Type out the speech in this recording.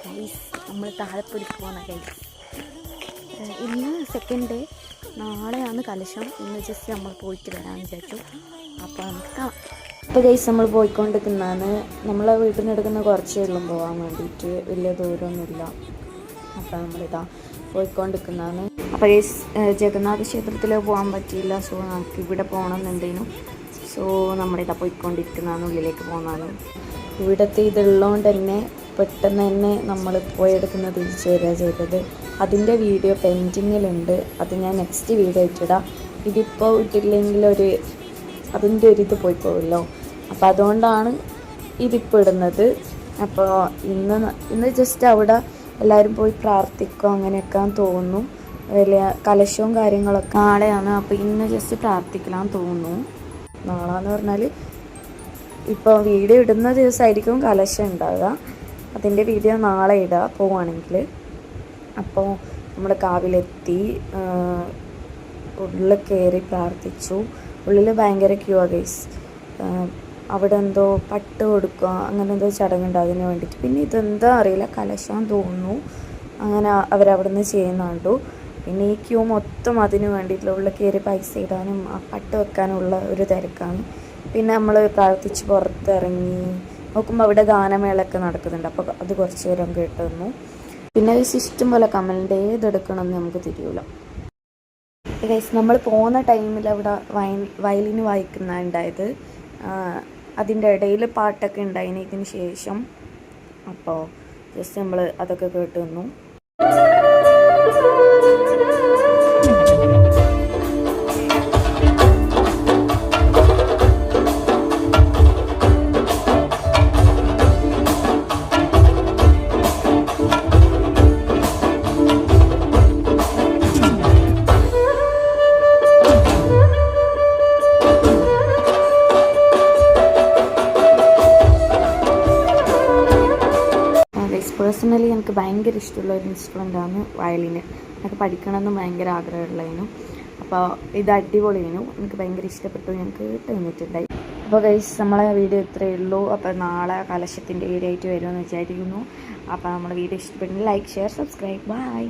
Guys നമ്മൾ താഴെപ്പൊടിക്ക് പോകുന്ന guys ഇന്ന് സെക്കൻഡ് ഡേ, നാളെയാണ് കലശം. ഇന്ന് ജസ്റ്റ് നമ്മൾ പോയിട്ട് വരാമെന്ന് വിചാരിച്ചു. അപ്പോൾ നമുക്ക് കാണാം. ഇപ്പോൾ ഗൈസ് നമ്മൾ പോയിക്കൊണ്ടിരിക്കുന്നതാണ്. നമ്മളെ വീട്ടിൽ നിന്ന് എടുക്കുന്ന കുറച്ചേ ഉള്ളൂ പോകാൻ വേണ്ടിയിട്ട്, വലിയ ദൂരമൊന്നുമില്ല. അപ്പോൾ നമ്മളിതാ പോയിക്കൊണ്ടിരിക്കുന്നതാണ്. അപ്പോൾ ഗൈസ് ജഗന്നാഥ ക്ഷേത്രത്തിൽ പോകാൻ പറ്റിയില്ല. സോ നമുക്ക് ഇവിടെ പോകണമെന്നുണ്ടേനു. സോ നമ്മളിതാ പോയിക്കൊണ്ടിരിക്കുന്നതാണ്, ഉള്ളിലേക്ക് പോകുന്നതാണ്. ഇവിടുത്തെ ഇതുള്ളതുകൊണ്ട് തന്നെ പെട്ടെന്ന് തന്നെ നമ്മൾ പോയെടുക്കുന്നത് തിരിച്ചു വരിക ചെയ്തത്. അതിൻ്റെ വീഡിയോ പെൻഡിങ്ങിലുണ്ട്, അത് ഞാൻ നെക്സ്റ്റ് വീഡിയോ ഇട്ടിടാം. ഇതിപ്പോൾ ഇട്ടില്ലെങ്കിൽ അതിൻ്റെ ഒരിത് പോയി പോകുമല്ലോ. അപ്പോൾ അതുകൊണ്ടാണ് ഇതിപ്പോൾ ഇടുന്നത്. അപ്പോൾ ഇന്ന് ജസ്റ്റ് അവിടെ എല്ലാവരും പോയി പ്രാർത്ഥിക്കുക അങ്ങനെയൊക്കെ തോന്നുന്നു. വലിയ കലശവും കാര്യങ്ങളൊക്കെ നാളെയാണ്. അപ്പോൾ ഇന്ന് ജസ്റ്റ് പ്രാർത്ഥിക്കലാന്ന് തോന്നുന്നു. നാളെന്ന് പറഞ്ഞാൽ ഇപ്പോൾ വീഡിയോ ഇടുന്ന ദിവസമായിരിക്കും കലശം ഉണ്ടാവുക. അതിൻ്റെ വീഡിയോ നാളെ ഇടുക പോവുകയാണെങ്കിൽ. അപ്പോൾ നമ്മൾ കാവിലെത്തി, ഉള്ളിൽ കയറി പ്രാർത്ഥിച്ചു. ഉള്ളിൽ ഭയങ്കര ക്യൂ ആ ഗൈസ്. അവിടെ എന്തോ പട്ട് കൊടുക്കുക അങ്ങനെ എന്തോ ചടങ്ങുണ്ട് അതിന് വേണ്ടിയിട്ട്. പിന്നെ ഇതെന്താ അറിയില്ല, കലശാൻ തോന്നുന്നു. അങ്ങനെ അവരവിടെ നിന്ന് ചെയ്യുന്ന കണ്ടു. പിന്നെ ഈ ക്യൂ മൊത്തം അതിന് വേണ്ടിയിട്ടുള്ള ഉള്ളിൽ കയറി പൈസ ഇടാനും ആ പട്ട് വെക്കാനുള്ള ഒരു തിരക്കാണ്. പിന്നെ നമ്മൾ പ്രാർത്ഥിച്ച് പുറത്തിറങ്ങി നോക്കുമ്പോൾ അവിടെ ഗാനമേളൊക്കെ നടക്കുന്നുണ്ട്. അപ്പോൾ അത് കുറച്ച് നേരം കേട്ട് വന്നു. പിന്നെ ഇഷ്ടം പോലെ കമലിൻ്റെ ഏതെടുക്കണമെന്ന് നമുക്ക് തിരിയൂല ഗൈസ്. നമ്മൾ പോകുന്ന ടൈമിൽ അവിടെ വയലിന് വായിക്കുന്ന ഉണ്ടായത്. അതിൻ്റെ ഇടയിൽ പാട്ടൊക്കെ ഉണ്ടായിന് ഇതിന് ശേഷം. അപ്പോൾ ജസ്റ്റ് നമ്മൾ അതൊക്കെ കേട്ട് വന്നു. പേഴ്സണലി എനിക്ക് ഭയങ്കര ഇഷ്ടമുള്ള ഒരു ഇൻസ്ട്രുമെൻ്റാണ് വയലിന്. എനിക്ക് പഠിക്കണമെന്ന് ഭയങ്കര ആഗ്രഹമുള്ളതിനും. അപ്പോൾ ഇത് അടിപൊളിയായിരുന്നു, എനിക്ക് ഭയങ്കര ഇഷ്ടപ്പെട്ടു. ഞങ്ങൾക്ക് തന്നിട്ടുണ്ടായി. അപ്പോൾ ഗൈസ് നമ്മളെ വീഡിയോ ഇത്രയേ ഉള്ളൂ. അപ്പോൾ നാളെ കലശത്തിൻ്റെ വീഡിയോ ആയിട്ട് വരുമെന്ന് വിചാരിക്കുന്നു. അപ്പോൾ നമ്മുടെ വീഡിയോ ഇഷ്ടപ്പെട്ടെങ്കിൽ ലൈക്ക്, ഷെയർ, സബ്സ്ക്രൈബ്. ബൈ.